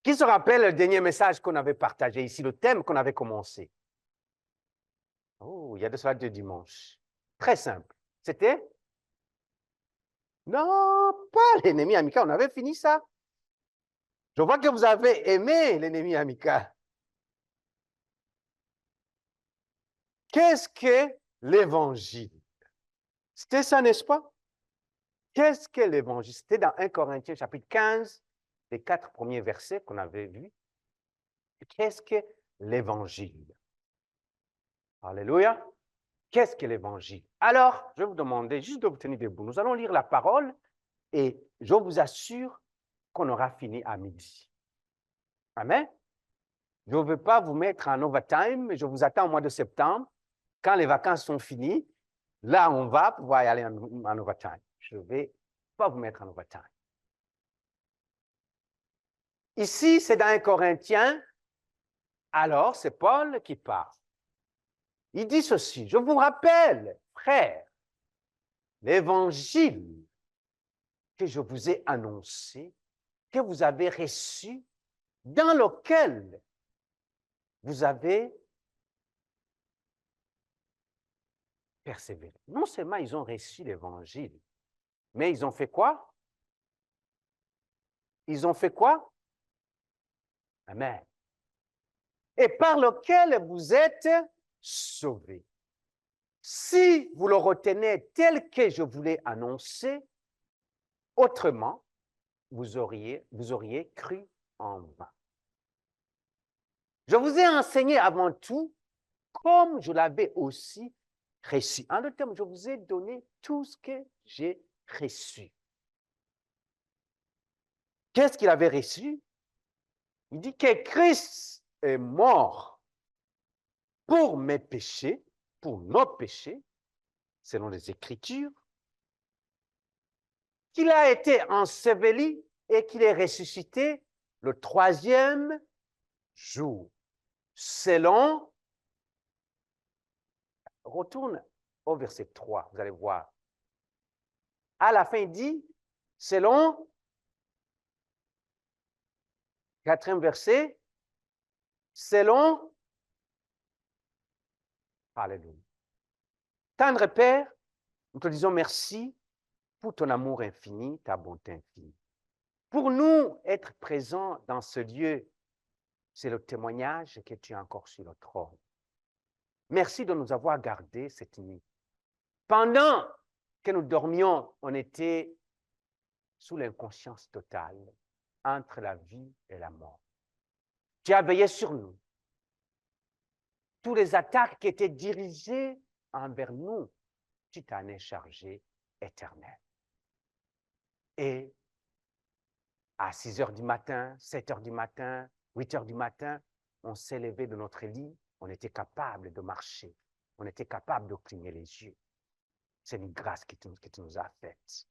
Qui se rappelle le dernier message qu'on avait partagé ici, le thème qu'on avait commencé? Oh, il y a de cela 2 dimanches. Très simple. C'était? Non, pas l'ennemi amical. On avait fini ça. Je vois que vous avez aimé l'ennemi amical. Qu'est-ce que l'évangile? C'était ça, n'est-ce pas? Qu'est-ce que l'évangile? C'était dans 1 Corinthiens chapitre 15, les 4 premiers versets qu'on avait vus. Qu'est-ce que l'évangile? Alléluia. Qu'est-ce que l'évangile? Alors, je vais vous demander juste de vous tenir debout. Nous allons lire la parole et je vous assure qu'on aura fini à midi. Amen. Je ne veux pas vous mettre en overtime, mais je vous attends au mois de septembre. Quand les vacances sont finies, là, on va pouvoir y aller en overtime. Je ne vais pas vous mettre en overtime. Ici, c'est dans 1 Corinthiens. Alors, c'est Paul qui parle. Il dit ceci, je vous rappelle, frères, l'évangile que je vous ai annoncé, que vous avez reçu, dans lequel vous avez persévéré. Non seulement ils ont reçu l'évangile, mais ils ont fait quoi? Ils ont fait quoi? Amen. Et par lequel vous êtes sauvés. Si vous le retenez tel que je vous l'ai annoncé, autrement, vous auriez cru en vain. Je vous ai enseigné avant tout, comme je l'avais aussi reçu. En d'autres termes, je vous ai donné tout ce que j'ai reçu. Qu'est-ce qu'il avait reçu? Il dit que Christ est mort pour mes péchés, pour nos péchés, selon les Écritures, qu'il a été enseveli et qu'il est ressuscité le 3e jour, selon, retourne au verset 3, vous allez voir. À la fin, il dit, selon, 4e verset, selon, alléluia. Tendre Père, nous te disons merci pour ton amour infini, ta bonté infinie. Pour nous, être présents dans ce lieu, c'est le témoignage que tu es encore sur le trône. Merci de nous avoir gardés cette nuit. Pendant que nous dormions, on était sous l'inconscience totale, entre la vie et la mort. Tu as veillé sur nous. Toutes les attaques qui étaient dirigées envers nous, tu t'en es chargé éternel. Et à 6 heures du matin, 7 heures du matin, 8 heures du matin, on s'est levé de notre lit, on était capable de marcher, on était capable de cligner les yeux. C'est une grâce que tu nous as faite.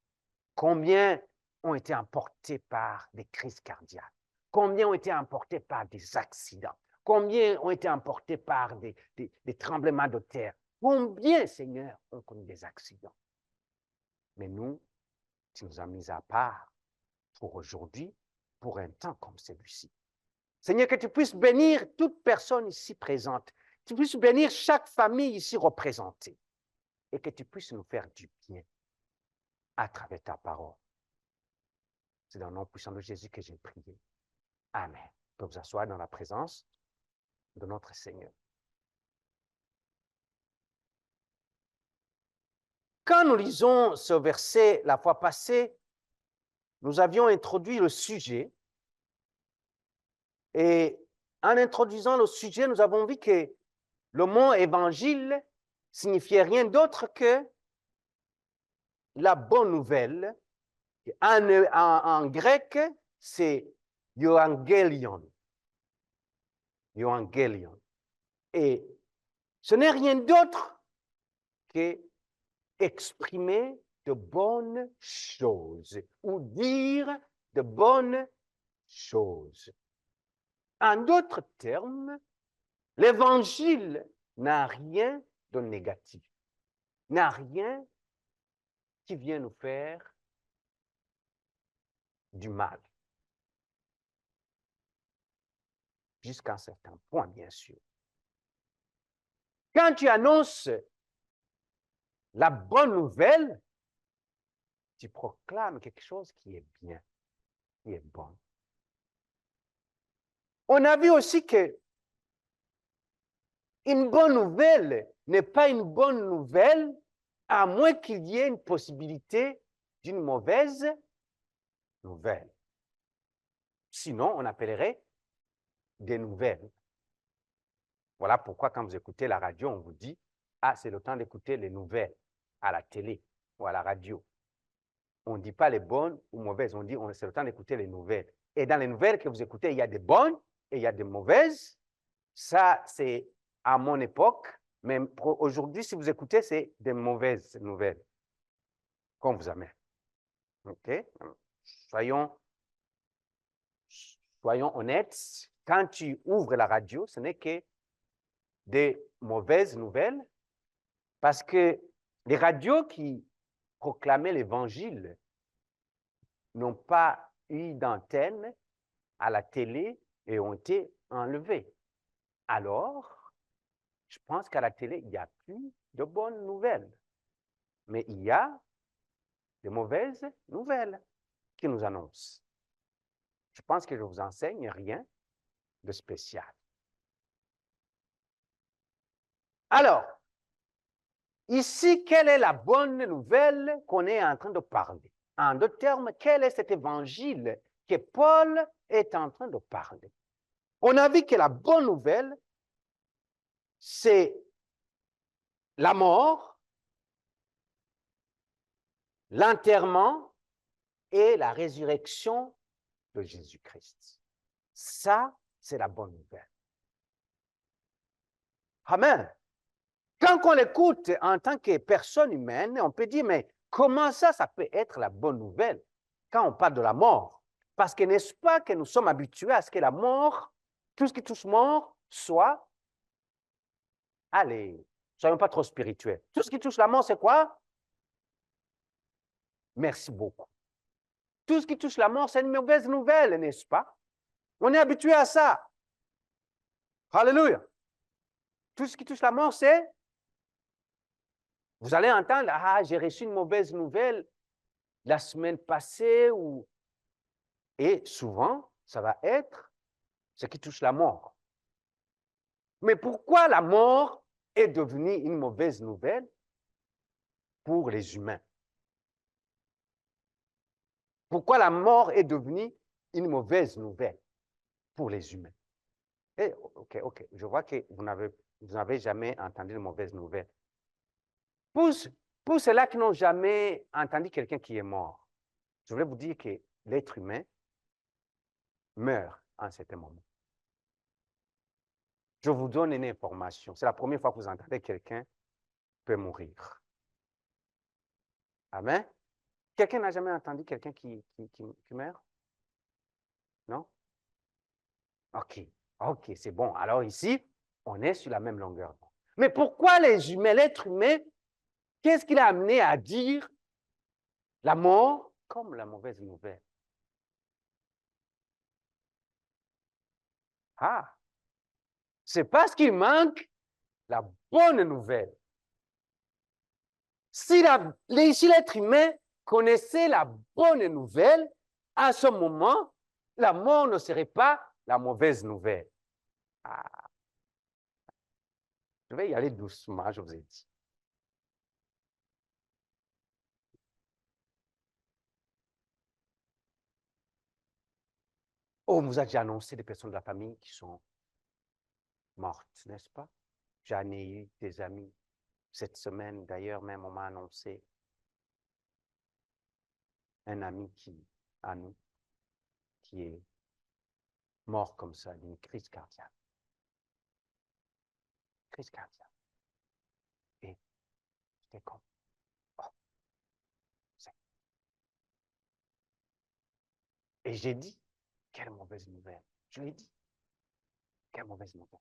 Combien ont été emportés par des crises cardiaques? Combien ont été emportés par des accidents? Combien ont été emportés par des tremblements de terre? Combien, Seigneur, ont connu des accidents? Mais nous, tu nous as mis à part pour aujourd'hui, pour un temps comme celui-ci. Seigneur, que tu puisses bénir toute personne ici présente, que tu puisses bénir chaque famille ici représentée, et que tu puisses nous faire du bien à travers ta parole. C'est dans le nom puissant de Jésus que j'ai prié. Amen. Vous pouvez vous asseoir dans la présence de notre Seigneur. Quand nous lisons ce verset la fois passée, nous avions introduit le sujet. Et en introduisant le sujet, nous avons vu que le mot évangile signifiait rien d'autre que la bonne nouvelle. En grec, c'est euangelion. Euangelion. Et ce n'est rien d'autre que exprimer de bonnes choses ou dire de bonnes choses. En d'autres termes, l'évangile n'a rien de négatif, n'a rien qui vient nous faire du mal. jusqu'à un certain point, bien sûr. Quand tu annonces la bonne nouvelle, tu proclames quelque chose qui est bien, qui est bon. On a vu aussi que une bonne nouvelle n'est pas une bonne nouvelle à moins qu'il y ait une possibilité d'une mauvaise nouvelle. Sinon, on appellerait des nouvelles. Voilà pourquoi quand vous écoutez la radio, on vous dit « Ah, c'est le temps d'écouter les nouvelles à la télé ou à la radio. » On ne dit pas les bonnes ou mauvaises, on dit « C'est le temps d'écouter les nouvelles. » Et dans les nouvelles que vous écoutez, il y a des bonnes et il y a des mauvaises. Ça, c'est à mon époque, mais aujourd'hui, si vous écoutez, c'est des mauvaises nouvelles qu'on vous amène. OK? Soyons honnêtes, quand tu ouvres la radio, ce n'est que des mauvaises nouvelles, parce que les radios qui proclamaient l'Évangile n'ont pas eu d'antenne à la télé et ont été enlevées. Alors, je pense qu'à la télé, il n'y a plus de bonnes nouvelles, mais il y a de mauvaises nouvelles qui nous annoncent. Je pense que je ne vous enseigne rien de spécial. Alors, ici, quelle est la bonne nouvelle qu'on est en train de parler? En d'autres termes, quel est cet évangile que Paul est en train de parler? On a vu que la bonne nouvelle, c'est la mort, l'enterrement et la résurrection de Jésus-Christ. Ça, c'est la bonne nouvelle. Amen. Quand on l'écoute en tant que personne humaine, on peut dire, mais comment ça peut être la bonne nouvelle quand on parle de la mort? Parce que n'est-ce pas que nous sommes habitués à ce que la mort, tout ce qui touche mort, soit, allez, soyons pas trop spirituels. Tout ce qui touche la mort, c'est quoi? Merci beaucoup. Tout ce qui touche la mort, c'est une mauvaise nouvelle, n'est-ce pas? On est habitué à ça. Alléluia. Tout ce qui touche la mort, c'est... Vous allez entendre, ah, j'ai reçu une mauvaise nouvelle la semaine passée, ou... et souvent, ça va être ce qui touche la mort. Mais pourquoi la mort est devenue une mauvaise nouvelle pour les humains? Pourquoi la mort est devenue une mauvaise nouvelle pour les humains? Et, ok, je vois que vous n'avez jamais entendu de mauvaise nouvelle. Pour ceux-là qui n'ont jamais entendu quelqu'un qui est mort, je voulais vous dire que l'être humain meurt en certain moment. Je vous donne une information. C'est la première fois que vous entendez quelqu'un peut mourir. Amen. Quelqu'un n'a jamais entendu quelqu'un qui meurt? Non? Ok, c'est bon. Alors ici, on est sur la même longueur d'onde. Mais pourquoi les humains, l'être humain, qu'est-ce qui l'a amené à dire la mort comme la mauvaise nouvelle? Ah, c'est parce qu'il manque la bonne nouvelle. Si l'être humain connaissait la bonne nouvelle, à ce moment, la mort ne serait pas la mauvaise nouvelle. Ah. Je vais y aller doucement, je vous ai dit. Oh, on vous a déjà annoncé des personnes de la famille qui sont mortes, n'est-ce pas? J'en ai eu des amis cette semaine, d'ailleurs, même on m'a annoncé un ami à nous, qui est mort comme ça, d'une crise cardiaque. Crise cardiaque. Et j'étais comme, oh, et j'ai dit, quelle mauvaise nouvelle. Je l'ai dit, quelle mauvaise nouvelle.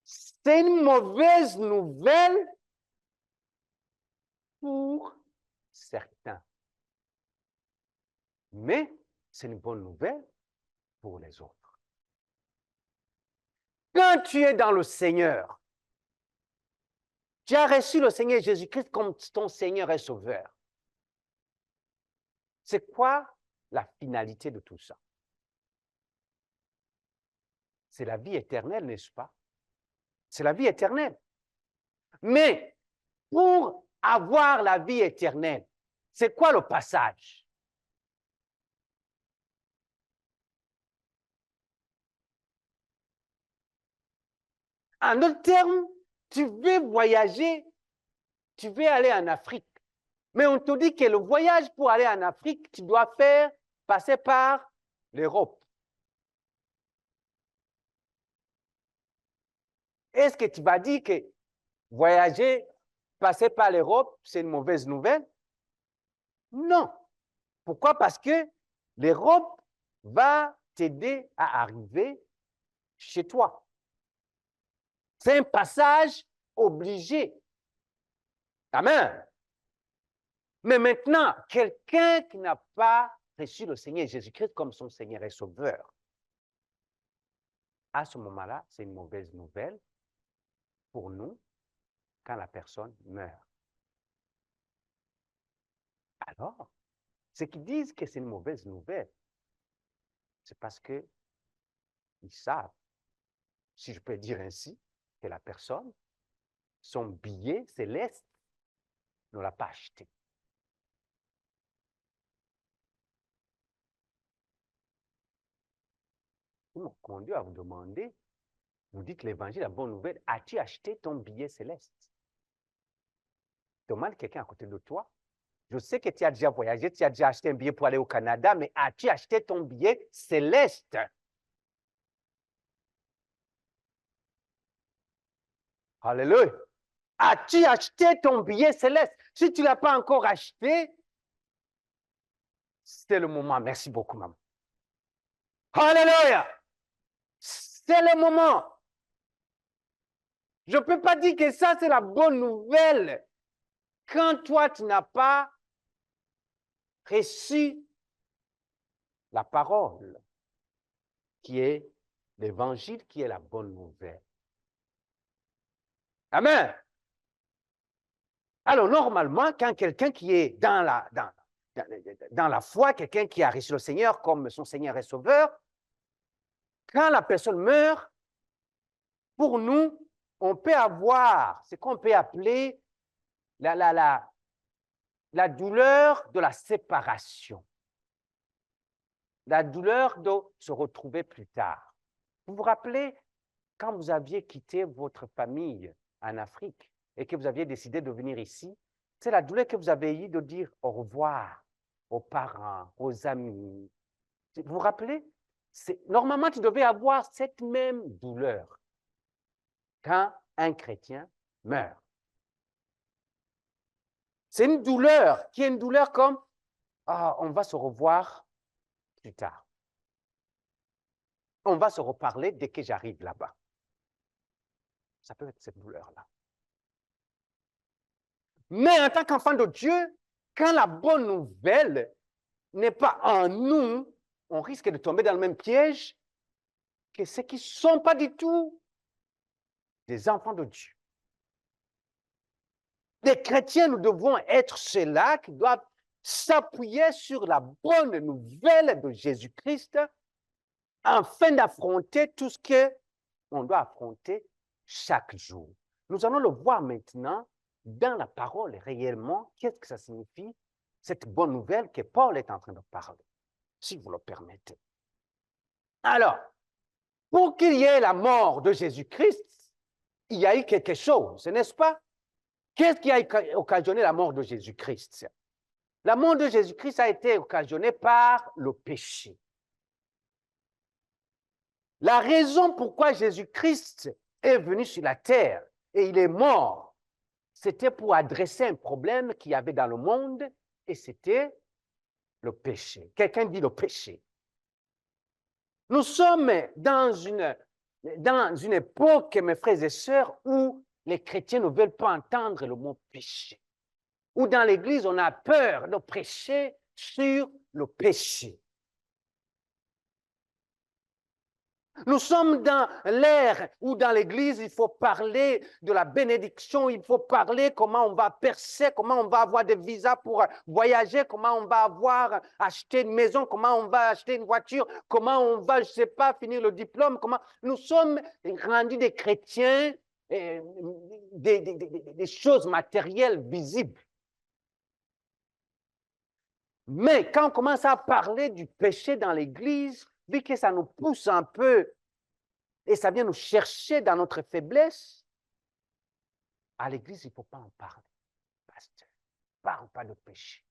C'est une mauvaise nouvelle pour certains. Mais c'est une bonne nouvelle pour les autres. Quand tu es dans le Seigneur, tu as reçu le Seigneur Jésus-Christ comme ton Seigneur et Sauveur. C'est quoi la finalité de tout ça? C'est la vie éternelle, n'est-ce pas? C'est la vie éternelle. Mais pour avoir la vie éternelle, c'est quoi le passage? En d'autres termes, tu veux voyager, tu veux aller en Afrique. Mais on te dit que le voyage pour aller en Afrique, tu dois passer par l'Europe. Est-ce que tu vas dire que voyager, passer par l'Europe, c'est une mauvaise nouvelle? Non. Pourquoi? Parce que l'Europe va t'aider à arriver chez toi. C'est un passage obligé. Amen. Mais maintenant, quelqu'un qui n'a pas reçu le Seigneur Jésus-Christ comme son Seigneur et Sauveur, à ce moment-là, c'est une mauvaise nouvelle pour nous quand la personne meurt. Alors, ceux qui disent que c'est une mauvaise nouvelle, c'est parce qu'ils savent, si je peux dire ainsi, que la personne, son billet céleste, ne l'a pas acheté. Ils m'ont conduit à vous demander, vous dites l'évangile, la bonne nouvelle, as-tu acheté ton billet céleste? Demande quelqu'un à côté de toi. Je sais que tu as déjà voyagé, tu as déjà acheté un billet pour aller au Canada, mais as-tu acheté ton billet céleste? Alléluia. As-tu acheté ton billet céleste? Si tu ne l'as pas encore acheté, c'est le moment. Merci beaucoup, maman. Alléluia. C'est le moment. Je ne peux pas dire que ça, c'est la bonne nouvelle. Quand toi, tu n'as pas reçu la parole, qui est l'évangile, qui est la bonne nouvelle. Amen. Alors, normalement, quand quelqu'un qui est dans la foi, quelqu'un qui a reçu le Seigneur comme son Seigneur et Sauveur, quand la personne meurt, pour nous, on peut avoir ce qu'on peut appeler la douleur de la séparation, la douleur de se retrouver plus tard. Vous vous rappelez, quand vous aviez quitté votre famille en Afrique et que vous aviez décidé de venir ici, c'est la douleur que vous avez eue de dire au revoir aux parents, aux amis. Vous vous rappelez? Normalement, tu devais avoir cette même douleur quand un chrétien meurt. C'est une douleur qui est une douleur comme on va se revoir plus tard. On va se reparler dès que j'arrive là-bas. Ça peut être cette douleur-là. Mais en tant qu'enfant de Dieu, quand la bonne nouvelle n'est pas en nous, on risque de tomber dans le même piège que ceux qui ne sont pas du tout des enfants de Dieu. Les chrétiens, nous devons être ceux-là qui doivent s'appuyer sur la bonne nouvelle de Jésus-Christ afin d'affronter tout ce qu'on doit affronter chaque jour. Nous allons le voir maintenant dans la parole réellement. Qu'est-ce que ça signifie, cette bonne nouvelle que Paul est en train de parler, si vous le permettez. Alors, pour qu'il y ait la mort de Jésus-Christ, il y a eu quelque chose, n'est-ce pas? Qu'est-ce qui a occasionné la mort de Jésus-Christ? La mort de Jésus-Christ a été occasionnée par le péché. La raison pourquoi Jésus-Christ est venu sur la terre et il est mort, c'était pour adresser un problème qu'il y avait dans le monde et c'était le péché. Quelqu'un dit le péché. Nous sommes dans une époque, mes frères et sœurs, où les chrétiens ne veulent pas entendre le mot péché. Où dans l'Église, on a peur de prêcher sur le péché. Nous sommes dans l'ère où dans l'église, il faut parler de la bénédiction, il faut parler comment on va percer, comment on va avoir des visas pour voyager, comment on va avoir acheté une maison, comment on va acheter une voiture, comment on va, je ne sais pas, finir le diplôme, comment nous sommes rendus des chrétiens, des choses matérielles visibles. Mais quand on commence à parler du péché dans l'église, vu que ça nous pousse un peu et ça vient nous chercher dans notre faiblesse, à l'église, il ne faut pas en parler, pasteur. Parle pas de péché.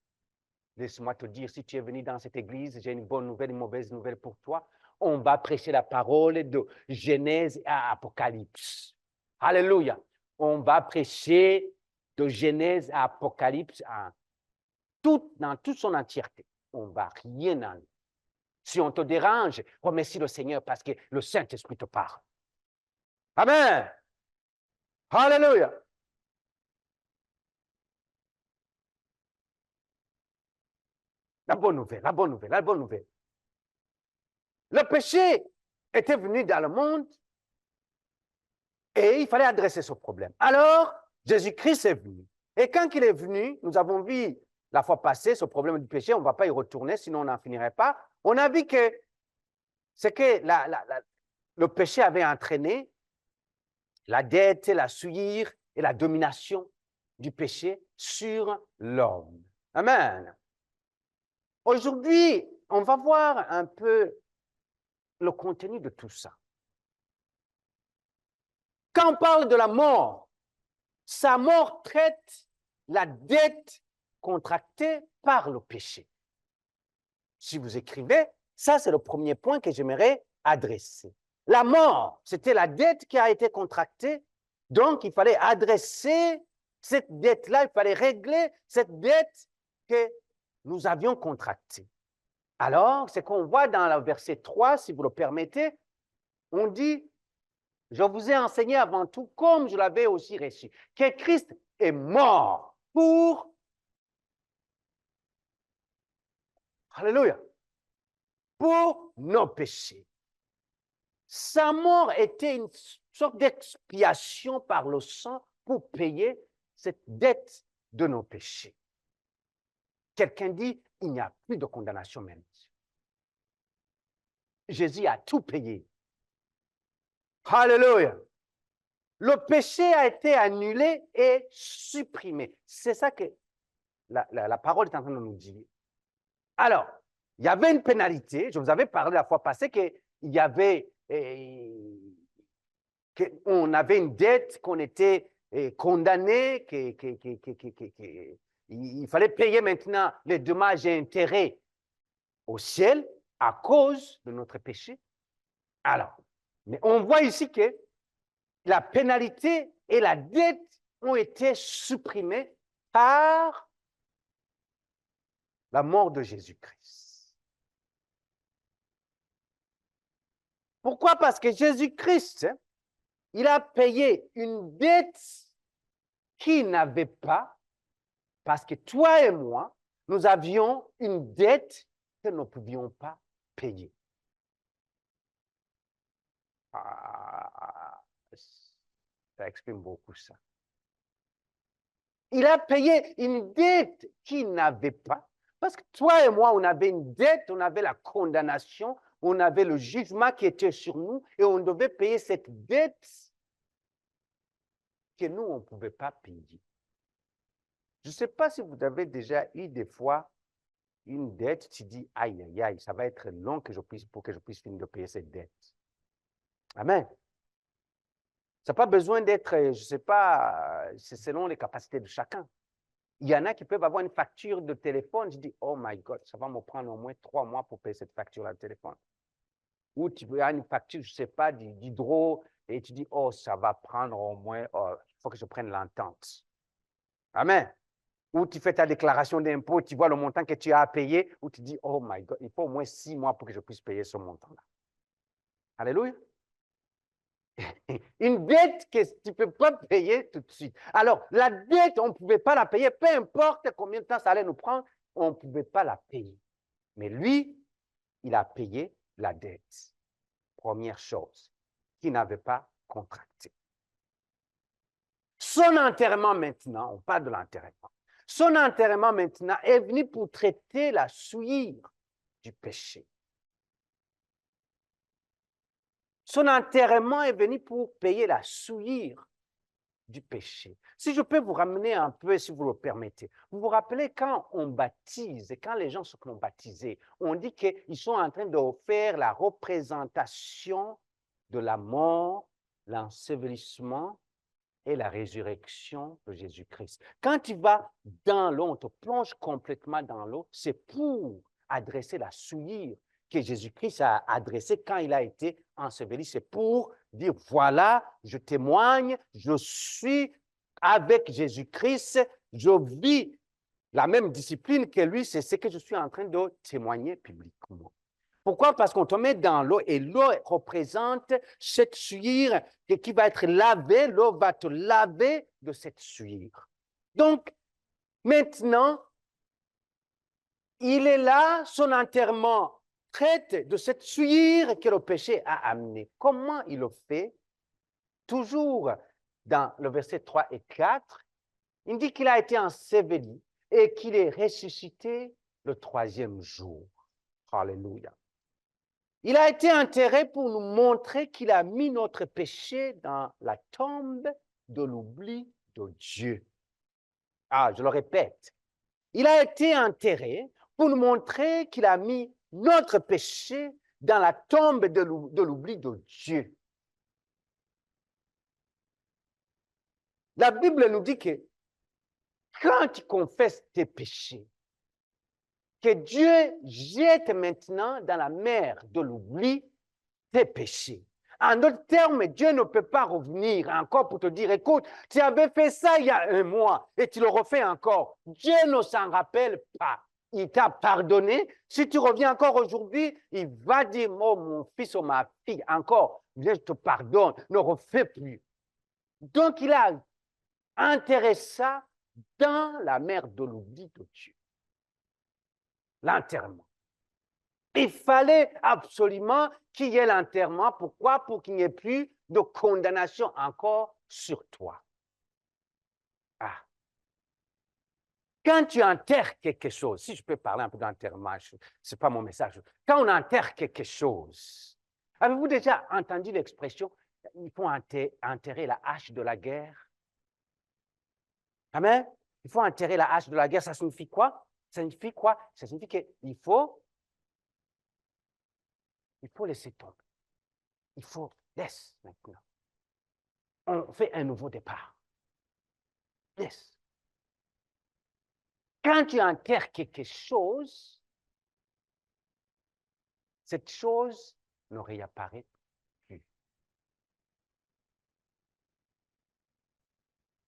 Laisse-moi te dire, si tu es venu dans cette église, j'ai une bonne nouvelle, une mauvaise nouvelle pour toi. On va prêcher la parole de Genèse à Apocalypse. Alléluia. On va prêcher de Genèse à Apocalypse dans toute son entièreté. On ne va rien enlever. Si on te dérange, remercie le Seigneur parce que le Saint-Esprit te parle. Amen. Alléluia. La bonne nouvelle, la bonne nouvelle, la bonne nouvelle. Le péché était venu dans le monde et il fallait adresser ce problème. Alors, Jésus-Christ est venu. Et quand il est venu, nous avons vu la fois passée ce problème du péché, on ne va pas y retourner, sinon on n'en finirait pas. On a vu que c'est que le péché avait entraîné la dette, la souillure et la domination du péché sur l'homme. Amen. Aujourd'hui, on va voir un peu le contenu de tout ça. Quand on parle de la mort, sa mort traite la dette contractée par le péché. Si vous écrivez, ça c'est le premier point que j'aimerais adresser. La mort, c'était la dette qui a été contractée, donc il fallait adresser cette dette-là, il fallait régler cette dette que nous avions contractée. Alors, c'est qu'on voit dans le verset 3, si vous le permettez, on dit, je vous ai enseigné avant tout, comme je l'avais aussi reçu, que Christ est mort pour, alléluia, pour nos péchés. Sa mort était une sorte d'expiation par le sang pour payer cette dette de nos péchés. Quelqu'un dit, il n'y a plus de condamnation même. Jésus a tout payé. Alléluia. Le péché a été annulé et supprimé. C'est ça que la parole est en train de nous dire. Alors, il y avait une pénalité. Je vous avais parlé la fois passée qu'il y avait, qu'on avait une dette, qu'on était condamné, il fallait payer maintenant les dommages et intérêts au ciel à cause de notre péché. Alors, mais on voit ici que la pénalité et la dette ont été supprimées par la mort de Jésus-Christ. Pourquoi? Parce que Jésus-Christ, il a payé une dette qu'il n'avait pas, parce que toi et moi, nous avions une dette que nous ne pouvions pas payer. Ça exprime beaucoup ça. Il a payé une dette qu'il n'avait pas, parce que toi et moi, on avait une dette, on avait la condamnation, on avait le jugement qui était sur nous, et on devait payer cette dette que nous, on ne pouvait pas payer. Je ne sais pas si vous avez déjà eu des fois une dette, tu dis, aïe, aïe, aïe, ça va être long pour que je puisse finir de payer cette dette. Amen. Ça n'a pas besoin d'être, je ne sais pas, c'est selon les capacités de chacun. Il y en a qui peuvent avoir une facture de téléphone, je dis, oh my God, ça va me prendre au moins 3 mois pour payer cette facture-là de téléphone. Ou tu as une facture, je ne sais pas, d'hydro, et tu dis, oh, ça va prendre au moins, oh, il faut que je prenne l'entente. Amen. Ou tu fais ta déclaration d'impôt, tu vois le montant que tu as à payer, ou tu dis, oh my God, il faut au moins 6 mois pour que je puisse payer ce montant-là. Alléluia. Une dette que tu ne peux pas payer tout de suite. Alors, la dette, on ne pouvait pas la payer, peu importe combien de temps ça allait nous prendre, on ne pouvait pas la payer. Mais lui, il a payé la dette. première chose qu'il n'avait pas contractée. Son enterrement maintenant, on parle de l'enterrement, son enterrement maintenant est venu pour traiter la souillure du péché. Son enterrement est venu pour payer la souillure du péché. Si je peux vous ramener un peu, si vous le permettez, vous vous rappelez quand on baptise, quand les gens sont baptisés, on dit qu'ils sont en train de faire la représentation de la mort, l'ensevelissement et la résurrection de Jésus-Christ. Quand tu vas dans l'eau, on te plonge complètement dans l'eau, c'est pour adresser la souillure que Jésus-Christ a adressée quand il a été enseveli. C'est pour dire, voilà, je témoigne, je suis avec Jésus-Christ, je vis la même discipline que lui, c'est ce que je suis en train de témoigner publiquement. Pourquoi? Parce qu'on te met dans l'eau et l'eau représente cette souillure qui va être lavée, l'eau va te laver de cette souillure. Donc, maintenant, il est là, son enterrement traite de cette souillure que le péché a amenée. Comment il le fait? Toujours dans le verset 3 et 4, il dit qu'il a été enseveli et qu'il est ressuscité le troisième jour. Alléluia. Il a été enterré pour nous montrer qu'il a mis notre péché dans la tombe de l'oubli de Dieu. Ah, je le répète. Il a été enterré pour nous montrer qu'il a mis notre péché dans la tombe de l'oubli de Dieu. La Bible nous dit que quand tu confesses tes péchés, que Dieu jette maintenant dans la mer de l'oubli tes péchés. En d'autres termes, Dieu ne peut pas revenir encore pour te dire, écoute, tu avais fait ça il y a un mois et tu le refais encore. Dieu ne s'en rappelle pas. Il t'a pardonné. Si tu reviens encore aujourd'hui, il va dire, oh, mon fils ou ma fille, encore, viens, je te pardonne, ne refais plus. Donc, il a enterré ça dans la mer de l'oubli de Dieu. L'enterrement. Il fallait absolument qu'il y ait l'enterrement. Pourquoi? Pour qu'il n'y ait plus de condamnation encore sur toi. Ah. Quand tu enterres quelque chose, si je peux parler un peu d'enterrement, ce n'est pas mon message. Quand on enterre quelque chose, avez-vous déjà entendu l'expression « il faut enterrer la hache de la guerre » Amen? Il faut enterrer la hache de la guerre, ça signifie quoi? Ça signifie quoi? Ça signifie qu'il faut laisser tomber. Il faut laisser maintenant. On fait un nouveau départ. Laisse. Quand tu enterres quelque chose, cette chose ne réapparaît plus.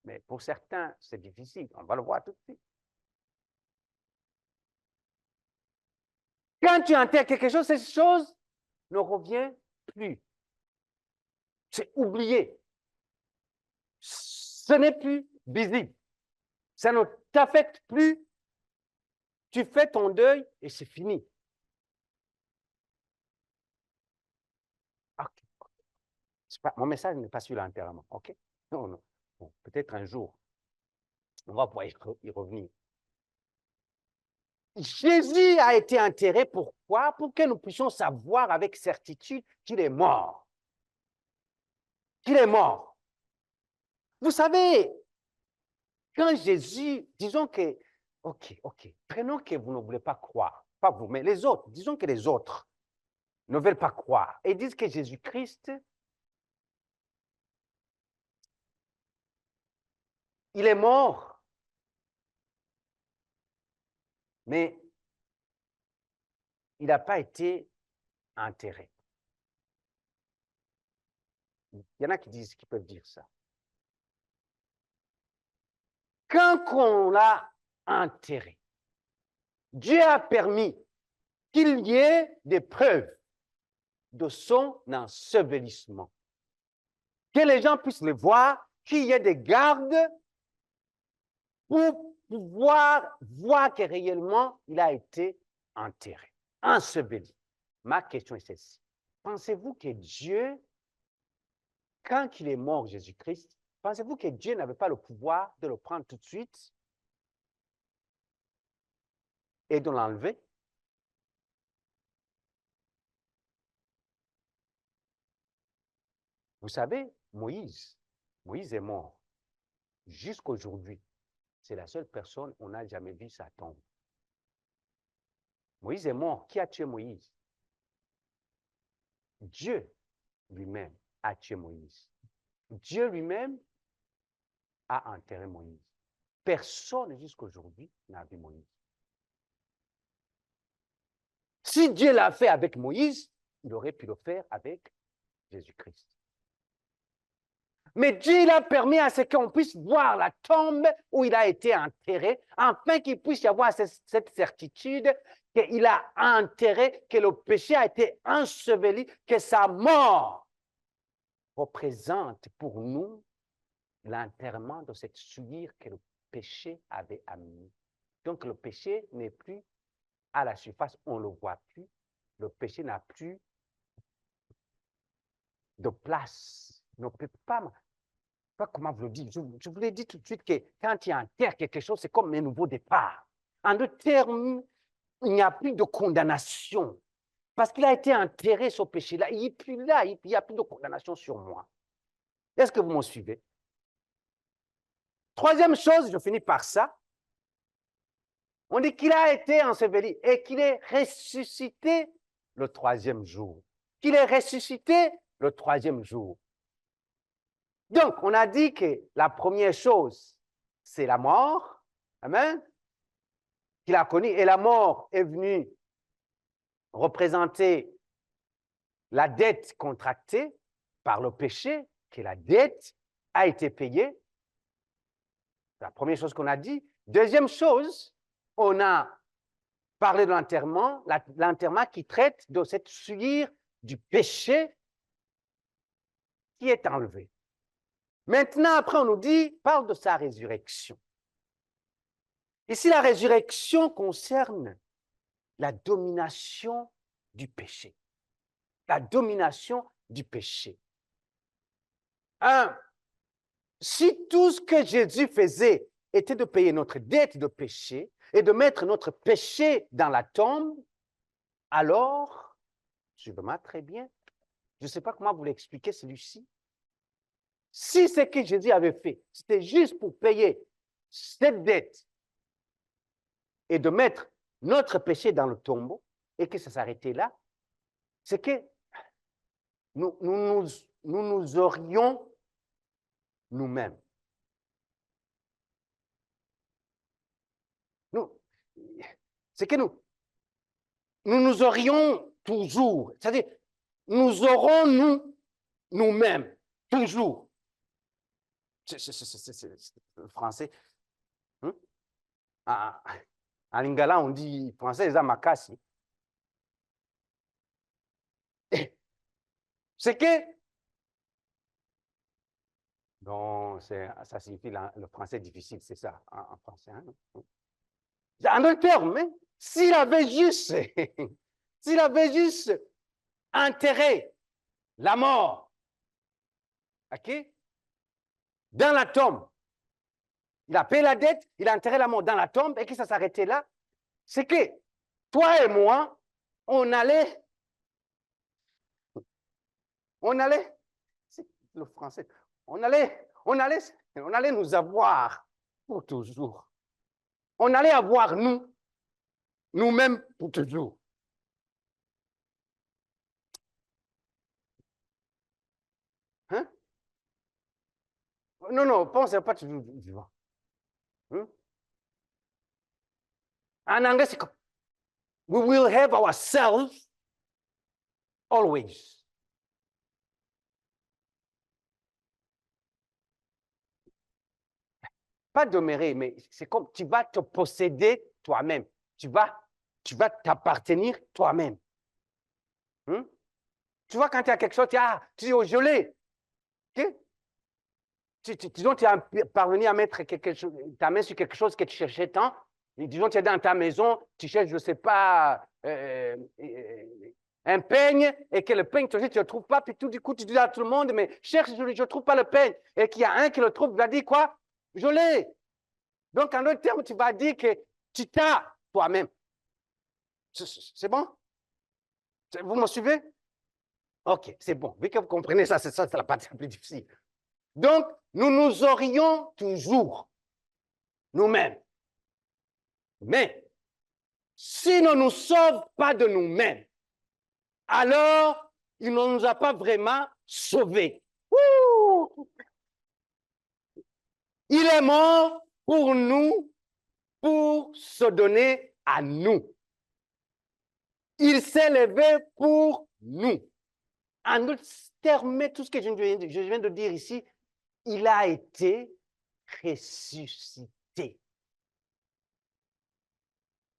Mais pour certains, c'est difficile. On va le voir tout de suite. Quand tu enterres quelque chose, cette chose ne revient plus. C'est oublié. Ce n'est plus visible. Ça ne t'affecte plus. Tu fais ton deuil et c'est fini. Okay. Mon message n'est pas sur l'enterrement. OK? Non, non. Bon, peut-être un jour, on va pouvoir y revenir. Jésus a été enterré, pourquoi? Pour que nous puissions savoir avec certitude qu'il est mort. Qu'il est mort. Vous savez, quand Jésus, disons que, OK, prenons que vous ne voulez pas croire, pas vous, mais les autres, disons que les autres ne veulent pas croire et disent que Jésus-Christ, il est mort, mais il n'a pas été enterré. Il y en a qui peuvent dire ça. Quand on l'a enterré, Dieu a permis qu'il y ait des preuves de son ensevelissement. Que les gens puissent le voir, qu'il y ait des gardes pour pouvoir voir que réellement il a été enterré, enseveli. Ma question est celle-ci. pensez-vous que Dieu, quand il est mort, Jésus-Christ, pensez-vous que Dieu n'avait pas le pouvoir de le prendre tout de suite et de l'enlever? Vous savez, Moïse est mort. Jusqu'aujourd'hui, c'est la seule personne, on n'a jamais vu sa tombe. Moïse est mort. Qui a tué Moïse? Dieu lui-même a tué Moïse. Dieu lui-même a enterré Moïse. Personne jusqu'aujourd'hui n'a vu Moïse. Si Dieu l'a fait avec Moïse, il aurait pu le faire avec Jésus-Christ. Mais Dieu il a permis à ce qu'on puisse voir la tombe où il a été enterré, afin qu'il puisse y avoir cette certitude qu'il a enterré, que le péché a été enseveli, que sa mort représente pour nous l'enterrement de cette souillure que le péché avait amené. Donc le péché n'est plus à la surface, on ne le voit plus. Le péché n'a plus de place, ne peut pas comment vous le dire. Je vous l'ai dit tout de suite que quand il enterre quelque chose, c'est comme un nouveau départ. En d'autres termes, il n'y a plus de condamnation. Parce qu'il a été enterré, ce péché-là. Il n'est plus là, il n'y a plus de condamnation sur moi. Est-ce que vous m'en suivez? Troisième chose, je finis par ça. On dit qu'il a été enseveli et qu'il est ressuscité le troisième jour. Qu'il est ressuscité le troisième jour. Donc, on a dit que la première chose, c'est la mort. Amen. Qu'il a connue. Et la mort est venue représenter la dette contractée par le péché, que la dette a été payée. La première chose qu'on a dit. Deuxième chose, on a parlé de l'enterrement qui traite de cette souillure du péché qui est enlevé. Maintenant, après, on nous dit, parle de sa résurrection. Ici, la résurrection concerne la domination du péché. La domination du péché. Si tout ce que Jésus faisait était de payer notre dette de péché et de mettre notre péché dans la tombe, alors, suivez-moi très bien, je ne sais pas comment vous l'expliquer celui-ci. Si ce que Jésus avait fait, c'était juste pour payer cette dette et de mettre notre péché dans le tombeau et que ça s'arrêtait là, c'est que nous aurions nous-mêmes. C'est que nous aurions toujours, c'est-à-dire, nous aurons nous-mêmes, toujours. C'est le français. En lingala, on dit français, les amakasi. C'est que, donc, ça signifie le français difficile, c'est ça, en français. Hein? En d'autres termes, hein, s'il avait juste enterré la mort, ok, dans la tombe, il a payé la dette, il a enterré la mort dans la tombe et que ça s'arrêtait là, c'est que toi et moi, on allait, c'est le français, on allait nous avoir pour toujours. On allait avoir nous-mêmes pour toujours. Hein? Non, pensez pas toujours vivant. Hein? En anglais, c'est comme we will have ourselves always. Pas demeurer, mais c'est comme tu vas te posséder toi-même. Tu vas t'appartenir toi-même. Hein? Tu vois, quand il y a quelque chose, tu dis, oh, je l'ai. Okay? Disons, tu as parvenu à mettre ta main sur quelque chose que tu cherchais tant. Et disons, tu es dans ta maison, tu cherches, je ne sais pas, un peigne et que le peigne, tu ne le trouves pas, puis tout du coup, tu dis à tout le monde, mais cherche, je ne trouve pas le peigne. Et qu'il y a un qui le trouve, il va dire quoi? Je l'ai. Donc, en d'autres termes, tu vas dire que tu t'as toi-même. C'est bon? Vous me suivez? OK, c'est bon. Vu que vous comprenez ça, c'est la partie la plus difficile. Donc, nous nous aurions toujours nous-mêmes. Mais, si on ne nous sauve pas de nous-mêmes, alors il ne nous a pas vraiment sauvés. Ouh! Il est mort pour nous, pour se donner à nous. Il s'est levé pour nous. En d'autres termes, tout ce que je viens de dire ici, il a été ressuscité.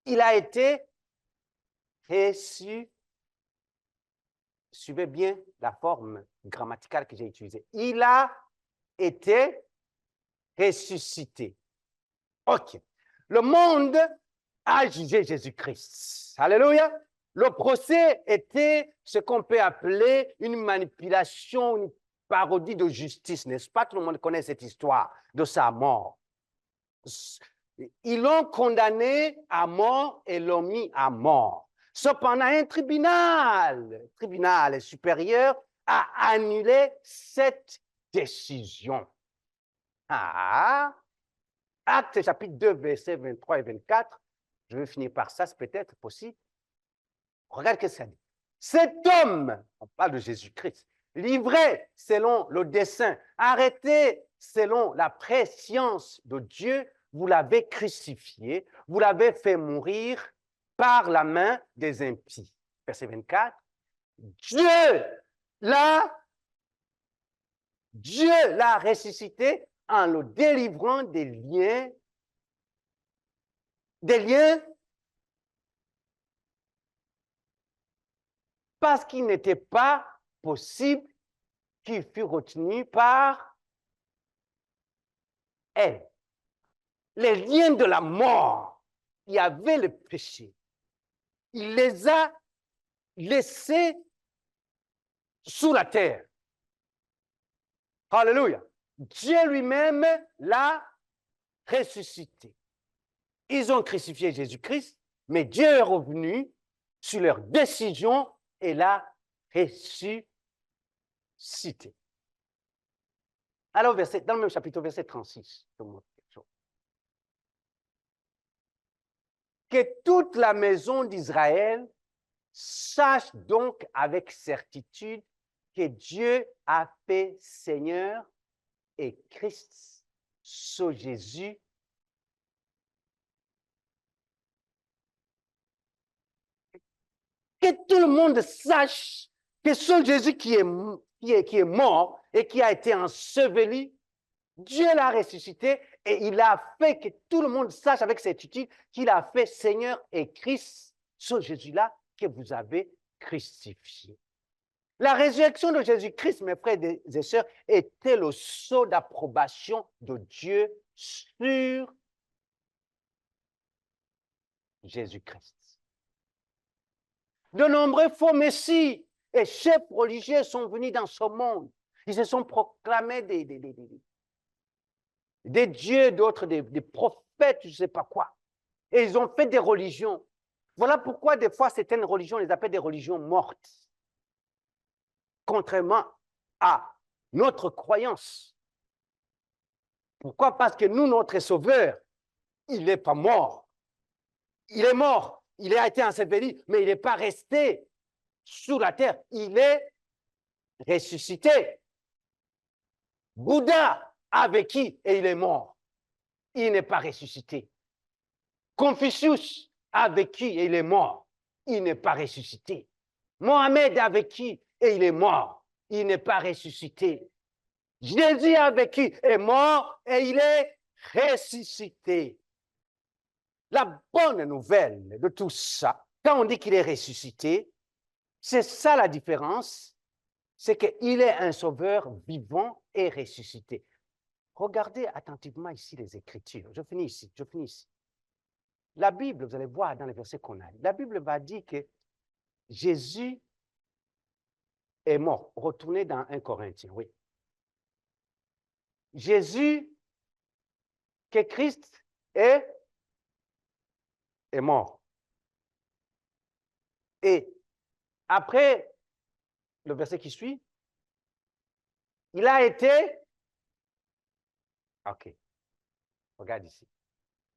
Il a été ressuscité. Suivez bien la forme grammaticale que j'ai utilisée. Il a été ressuscité. OK. Le monde a jugé Jésus-Christ. Alléluia. Le procès était ce qu'on peut appeler une manipulation, une parodie de justice, n'est-ce pas? Tout le monde connaît cette histoire de sa mort. Ils l'ont condamné à mort et l'ont mis à mort. Cependant, un tribunal supérieur a annulé cette décision. Actes chapitre 2, versets 23 et 24, je vais finir par ça, c'est peut-être possible. Regarde ce que ça dit. Cet homme, on parle de Jésus-Christ, livré selon le dessein, arrêté selon la prescience de Dieu, vous l'avez crucifié, vous l'avez fait mourir par la main des impies. Verset 24. Dieu l'a ressuscité en le délivrant des liens parce qu'il n'était pas possible qu'il fût retenu par elle. Les liens de la mort, il y avait le péché. Il les a laissés sous la terre. Alléluia. Dieu lui-même l'a ressuscité. Ils ont crucifié Jésus-Christ, mais Dieu est revenu sur leur décision et l'a ressuscité. Alors, dans le même chapitre, verset 36, je vous montre quelque chose. Que toute la maison d'Israël sache donc avec certitude que Dieu a fait Seigneur et Christ, ce Jésus. Que tout le monde sache que ce Jésus qui est mort et qui a été enseveli, Dieu l'a ressuscité et il a fait que tout le monde sache avec certitude qu'il a fait Seigneur et Christ, ce Jésus-là que vous avez crucifié. La résurrection de Jésus-Christ, mes frères et sœurs, était le sceau d'approbation de Dieu sur Jésus-Christ. De nombreux faux messies et chefs religieux sont venus dans ce monde. Ils se sont proclamés des dieux, d'autres des prophètes, je ne sais pas quoi. Et ils ont fait des religions. Voilà pourquoi des fois certaines religions, on les appelle des religions mortes. Contrairement à notre croyance. Pourquoi? Parce que nous, notre Sauveur, il n'est pas mort. Il est mort. Il a été enseveli, mais il n'est pas resté sous la terre. Il est ressuscité. Bouddha a vécu et il est mort. Il n'est pas ressuscité. Confucius a vécu et il est mort. Il n'est pas ressuscité. Mohamed a vécu et il est mort. Il n'est pas ressuscité. Jésus a vécu, est mort et il est ressuscité. La bonne nouvelle de tout ça, quand on dit qu'il est ressuscité, c'est ça la différence, c'est qu'il est un sauveur vivant et ressuscité. Regardez attentivement ici les Écritures. Je finis ici. La Bible, vous allez voir dans les versets qu'on a, la Bible va dire que Jésus est mort. Retournez dans 1 Corinthiens, oui. Jésus, que Christ est mort. Et après le verset qui suit, il a été... OK. Regarde ici.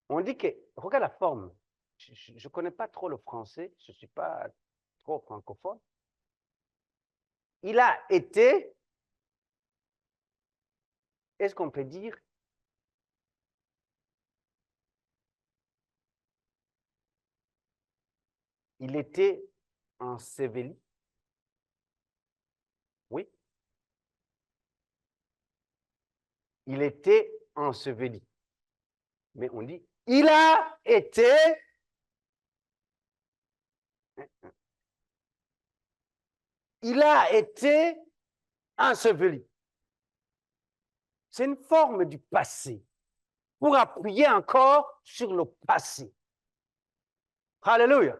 On dit que... Regarde la forme. Je ne connais pas trop le français. Je ne suis pas trop francophone. Il a été... Est-ce qu'on peut dire... Il était enseveli? Oui. Il était enseveli. Mais on dit, il a été... Il a été enseveli. C'est une forme du passé pour appuyer encore sur le passé. Alléluia.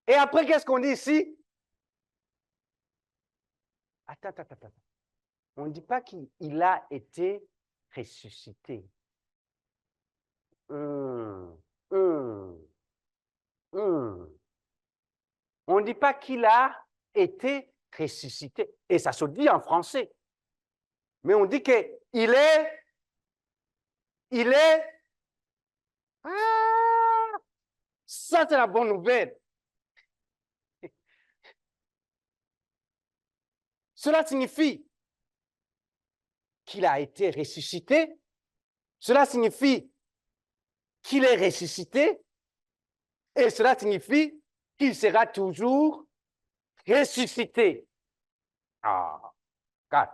Et après, qu'est-ce qu'on dit ici? Attends. On ne dit pas qu'il a été ressuscité. On ne dit pas qu'il a été ressuscité. Et ça se dit en français. Mais on dit qu'il est... Ah! Ça, c'est la bonne nouvelle. Cela signifie qu'il a été ressuscité. Cela signifie qu'il est ressuscité. Et cela signifie qu'il sera toujours ressuscité. Ah, God.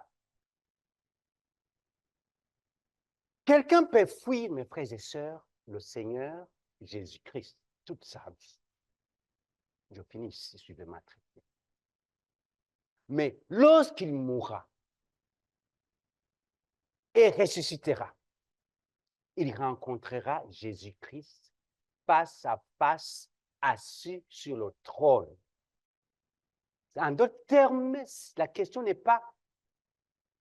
Quelqu'un peut fuir, mes frères et sœurs, le Seigneur Jésus-Christ toute sa vie. Je finis ici, suivez-moi. Mais lorsqu'il mourra et ressuscitera, il rencontrera Jésus-Christ face à face, assis sur le trône. En d'autres termes, la question n'est pas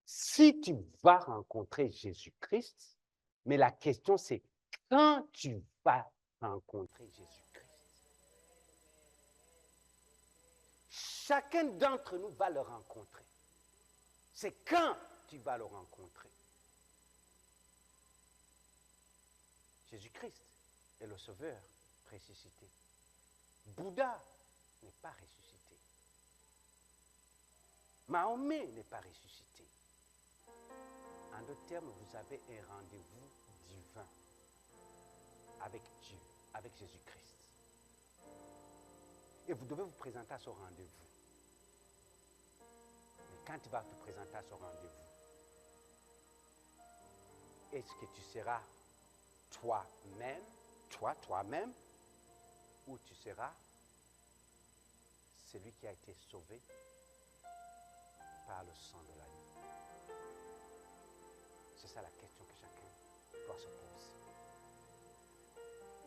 si tu vas rencontrer Jésus-Christ, mais la question c'est quand tu vas rencontrer Jésus-Christ. Chacun d'entre nous va le rencontrer. C'est quand tu vas le rencontrer. Jésus-Christ est le Sauveur ressuscité. Bouddha n'est pas ressuscité. Mahomet n'est pas ressuscité. En d'autres termes, vous avez un rendez-vous divin avec Dieu, avec Jésus-Christ. Et vous devez vous présenter à ce rendez-vous. Mais quand tu vas te présenter à ce rendez-vous, est-ce que tu seras toi-même, toi-même, ou tu seras celui qui a été sauvé par le sang de l'agneau? C'est ça la question que chacun doit se poser.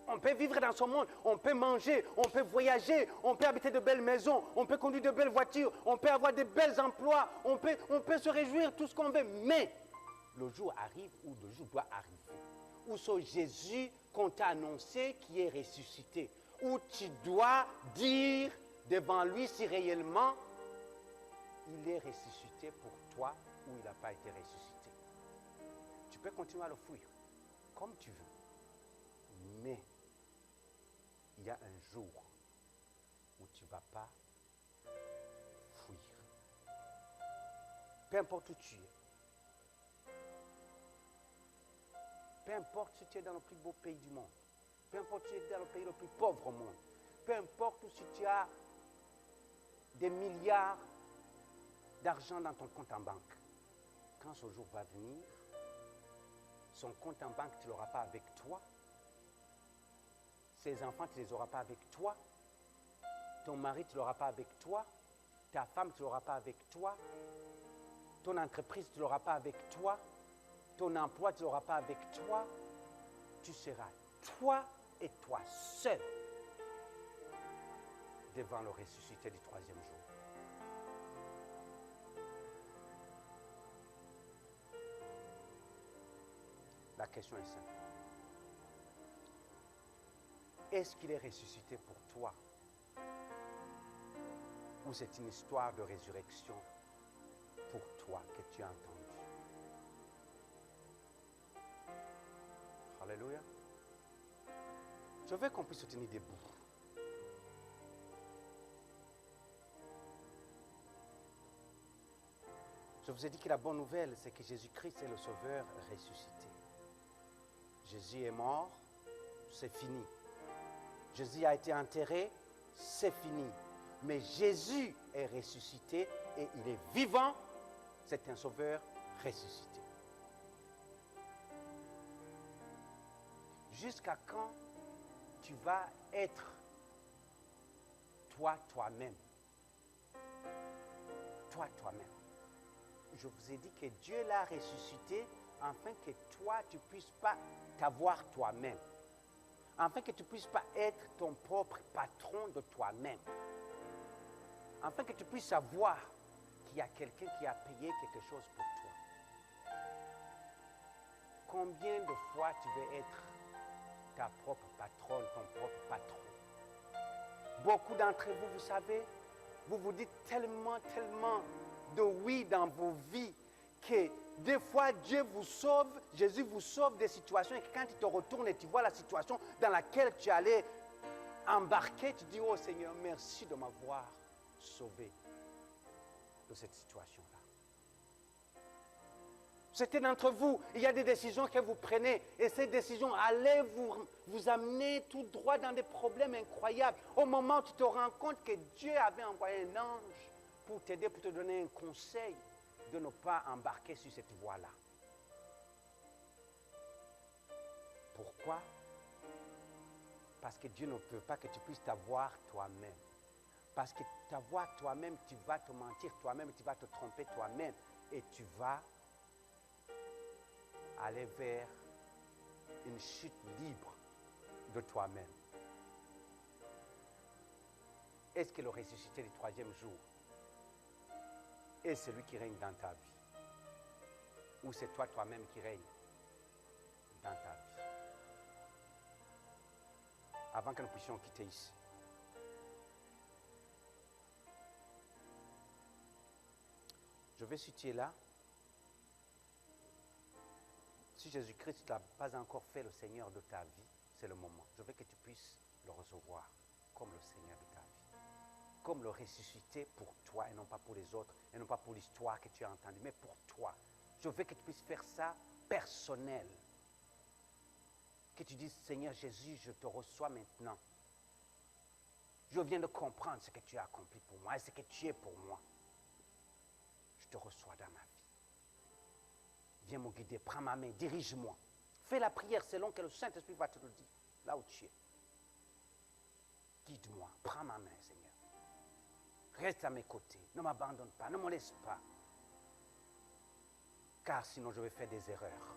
On peut vivre dans ce monde, on peut manger, on peut voyager, on peut habiter de belles maisons, on peut conduire de belles voitures, on peut avoir de bels emplois, on peut se réjouir tout ce qu'on veut. Mais le jour arrive où le jour doit arriver, où c'est Jésus qu'on t'a annoncé qui est ressuscité, où tu dois dire devant lui si réellement il est ressuscité pour toi ou il n'a pas été ressuscité. Tu peux continuer à le fuir comme tu veux, mais il y a un jour où tu ne vas pas fuir. Peu importe où tu es. Peu importe si tu es dans le plus beau pays du monde. Peu importe si tu es dans le pays le plus pauvre au monde. Peu importe si tu as des milliards d'argent dans ton compte en banque. Quand ce jour va venir, son compte en banque, tu ne l'auras pas avec toi. Ses enfants, tu ne les auras pas avec toi. Ton mari, tu ne l'auras pas avec toi. Ta femme, tu ne l'auras pas avec toi. Ton entreprise, tu ne l'auras pas avec toi. Ton emploi, tu ne l'auras pas avec toi. Tu seras toi et toi seul devant le ressuscité du troisième jour. La question est simple. Est-ce qu'il est ressuscité pour toi? Ou c'est une histoire de résurrection pour toi que tu as entendue? Alléluia. Je veux qu'on puisse se tenir debout. Je vous ai dit que la bonne nouvelle, c'est que Jésus-Christ est le Sauveur ressuscité. Jésus est mort, c'est fini. Jésus a été enterré, c'est fini. Mais Jésus est ressuscité et il est vivant, c'est un Sauveur ressuscité. Jusqu'à quand tu vas être toi-même? Toi-même. Je vous ai dit que Dieu l'a ressuscité afin que toi, tu ne puisses pas t'avoir toi-même. Afin que tu ne puisses pas être ton propre patron de toi-même. Afin que tu puisses savoir qu'il y a quelqu'un qui a payé quelque chose pour toi. Combien de fois tu veux être ta propre patronne, ton propre patron? Beaucoup d'entre vous, vous savez, vous vous dites tellement de oui dans vos vies que des fois Dieu vous sauve, Jésus vous sauve des situations et que quand tu te retournes et tu vois la situation dans laquelle tu allais embarquer, tu dis, oh Seigneur, merci de m'avoir sauvé de cette situation-là. Certains d'entre vous, il y a des décisions que vous prenez et ces décisions allaient vous amener tout droit dans des problèmes incroyables. Au moment où tu te rends compte que Dieu avait envoyé un ange pour t'aider, pour te donner un conseil de ne pas embarquer sur cette voie-là. Pourquoi? Parce que Dieu ne veut pas que tu puisses t'avoir toi-même. Parce que t'avoir toi-même, tu vas te mentir toi-même, tu vas te tromper toi-même et tu vas aller vers une chute libre de toi-même. Est-ce que le ressuscité du troisième jour est celui qui règne dans ta vie? Ou c'est toi-même qui règne dans ta vie? Avant que nous puissions quitter ici, je vais situer là. Si Jésus-Christ n'a pas encore fait le Seigneur de ta vie, c'est le moment. Je veux que tu puisses le recevoir comme le Seigneur de ta vie. Comme le ressuscité pour toi et non pas pour les autres, et non pas pour l'histoire que tu as entendue, mais pour toi. Je veux que tu puisses faire ça personnel. Que tu dises, Seigneur Jésus, je te reçois maintenant. Je viens de comprendre ce que tu as accompli pour moi et ce que tu es pour moi. Je te reçois dans ma vie. Viens me guider, prends ma main, dirige-moi. Fais la prière selon que le Saint-Esprit va te le dire, là où tu es. Guide-moi, prends ma main, Seigneur. Reste à mes côtés, ne m'abandonne pas, ne me laisse pas. Car sinon je vais faire des erreurs.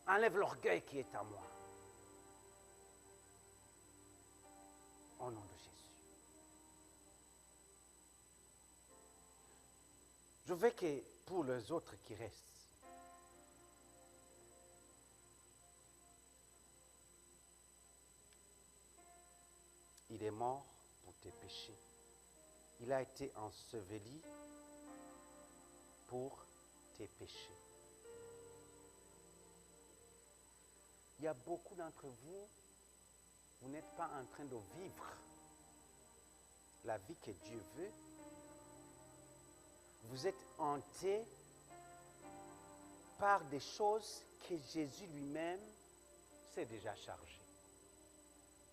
Enlève l'orgueil qui est en moi. Au nom de Jésus. Je veux que pour les autres qui restent, il est mort pour tes péchés. Il a été enseveli pour tes péchés. Il y a beaucoup d'entre vous, vous n'êtes pas en train de vivre la vie que Dieu veut. Vous êtes hantés par des choses que Jésus lui-même s'est déjà chargé.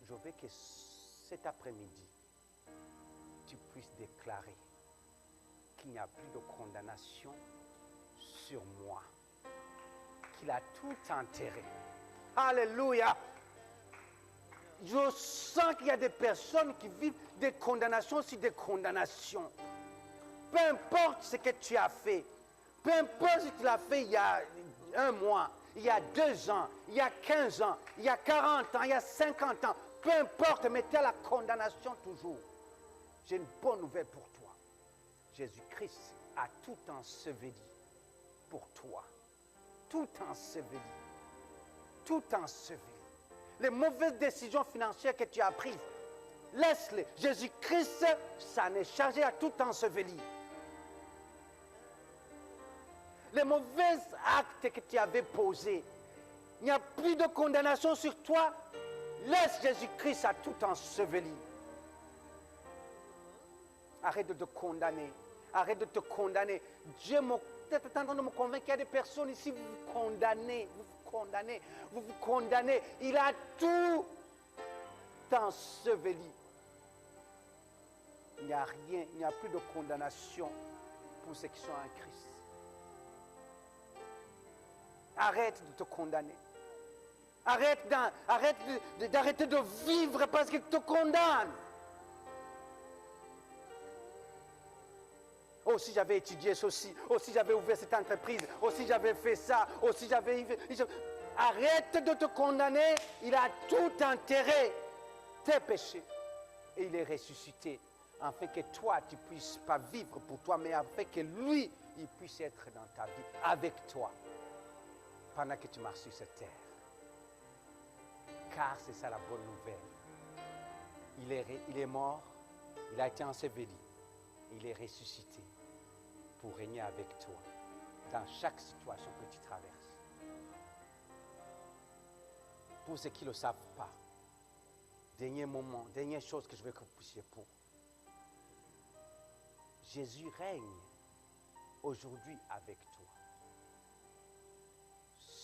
Je veux que cet après-midi, tu puisses déclarer qu'il n'y a plus de condamnation sur moi, qu'il a tout enterré. Alléluia! Je sens qu'il y a des personnes qui vivent des condamnations sur des condamnations. Peu importe ce que tu as fait, peu importe si tu l'as fait il y a 1 mois, il y a 2 ans, il y a 15 ans, il y a 40 ans, il y a 50 ans, peu importe, mais tu as la condamnation toujours. J'ai une bonne nouvelle pour toi. Jésus-Christ a tout enseveli pour toi. Tout enseveli. Tout enseveli. Les mauvaises décisions financières que tu as prises, laisse-les. Jésus-Christ s'en est chargé à tout enseveli. Les mauvais actes que tu avais posés, il n'y a plus de condamnation sur toi. Laisse Jésus-Christ à tout enseveli. Arrête de te condamner. Arrête de te condamner. Dieu est en train de me convaincre qu'il y a des personnes ici, vous vous condamnez, vous vous condamnez, vous vous condamnez. Il a tout enseveli. Il n'y a rien, il n'y a plus de condamnation pour ceux qui sont en Christ. Arrête de te condamner. Arrête d'arrêter de vivre parce qu'il te condamne. Oh, si j'avais étudié ceci, oh, si j'avais ouvert cette entreprise, oh, si j'avais fait ça, oh, si j'avais... Arrête de te condamner, il a tout enterré, tes péchés. Et il est ressuscité, afin que toi, tu ne puisses pas vivre pour toi, mais afin que lui, il puisse être dans ta vie, avec toi, pendant que tu marches sur cette terre. Car c'est ça la bonne nouvelle. Il est mort, il a été enseveli, il est ressuscité pour régner avec toi dans chaque situation que tu traverses. Pour ceux qui ne le savent pas, dernier moment, dernière chose que je veux que vous puissiez pour. Jésus règne aujourd'hui avec toi.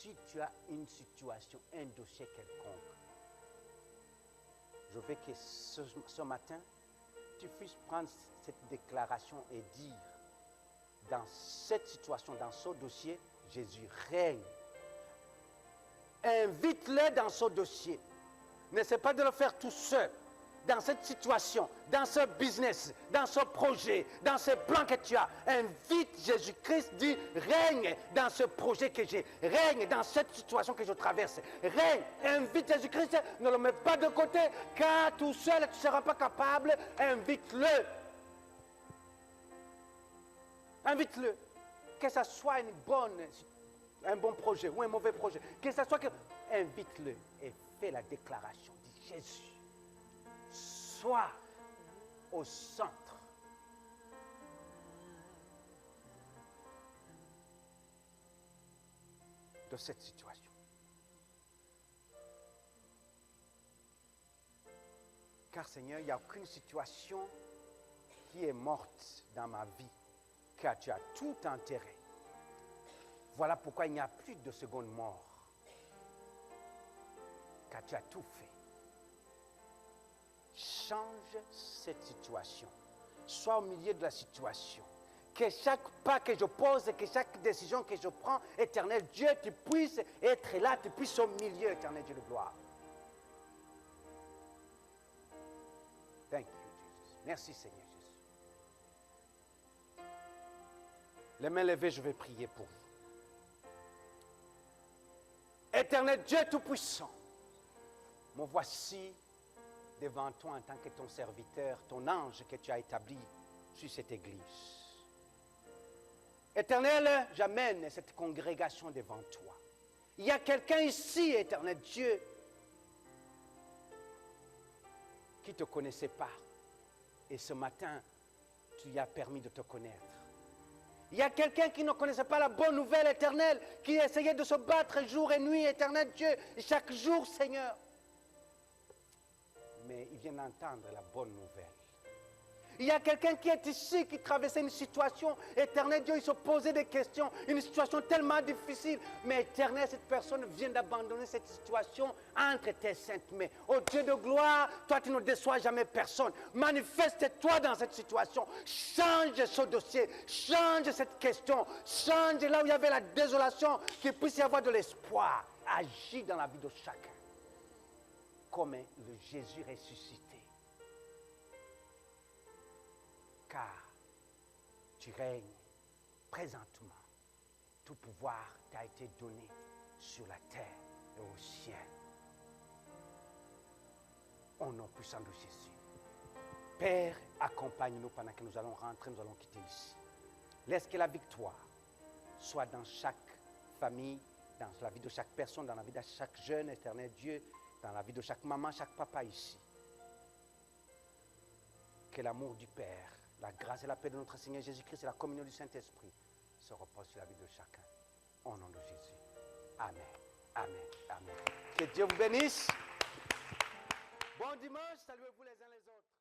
Si tu as une situation, un dossier quelconque, je veux que ce matin, tu puisses prendre cette déclaration et dire, dans cette situation, dans ce dossier, Jésus règne. Invite-le dans ce dossier. N'essaie pas de le faire tout seul. Dans cette situation, dans ce business, dans ce projet, dans ce plan que tu as, invite Jésus-Christ, dis, règne dans ce projet que j'ai, règne dans cette situation que je traverse, règne, invite Jésus-Christ, ne le mets pas de côté, car tout seul tu ne seras pas capable, invite-le. Invite-le, que ce soit un bon projet ou un mauvais projet, que ce soit que... Invite-le et fais la déclaration, dis Jésus. Sois au centre de cette situation. Car Seigneur, il n'y a aucune situation qui est morte dans ma vie, car tu as tout enterré. Voilà pourquoi il n'y a plus de seconde mort, car tu as tout fait. Change cette situation. Sois au milieu de la situation. Que chaque pas que je pose, que chaque décision que je prends, éternel Dieu, tu puisses être là, tu puisses au milieu, éternel Dieu de gloire. Thank you, Jesus. Merci Seigneur Jésus. Les mains levées, je vais prier pour vous. Éternel Dieu Tout-Puissant, me voici devant toi en tant que ton serviteur, ton ange que tu as établi sur cette église. Éternel, j'amène cette congrégation devant toi. Il y a quelqu'un ici, éternel Dieu, qui ne te connaissait pas. Et ce matin, tu lui as permis de te connaître. Il y a quelqu'un qui ne connaissait pas la bonne nouvelle éternelle, qui essayait de se battre jour et nuit, éternel Dieu, chaque jour, Seigneur. Mais il vient d'entendre la bonne nouvelle. Il y a quelqu'un qui est ici, qui traversait une situation, éternel Dieu, il se posait des questions, une situation tellement difficile, mais éternel, cette personne vient d'abandonner cette situation entre tes saintes mains. Oh Dieu de gloire, toi tu ne déçois jamais personne. Manifeste-toi dans cette situation, change ce dossier, change cette question, change là où il y avait la désolation, qu'il puisse y avoir de l'espoir. Agis dans la vie de chacun, comme le Jésus ressuscité. Car tu règnes présentement. Tout pouvoir t'a été donné sur la terre et au ciel. Au nom puissant de Jésus. Père, accompagne-nous pendant que nous allons rentrer, nous allons quitter ici. Laisse que la victoire soit dans chaque famille, dans la vie de chaque personne, dans la vie de chaque jeune, éternel Dieu, dans la vie de chaque maman, chaque papa ici. Que l'amour du Père, la grâce et la paix de notre Seigneur Jésus-Christ et la communion du Saint-Esprit se reposent sur la vie de chacun. Au nom de Jésus. Amen. Amen. Amen. Que Dieu vous bénisse. Bon dimanche. Saluez-vous les uns les autres.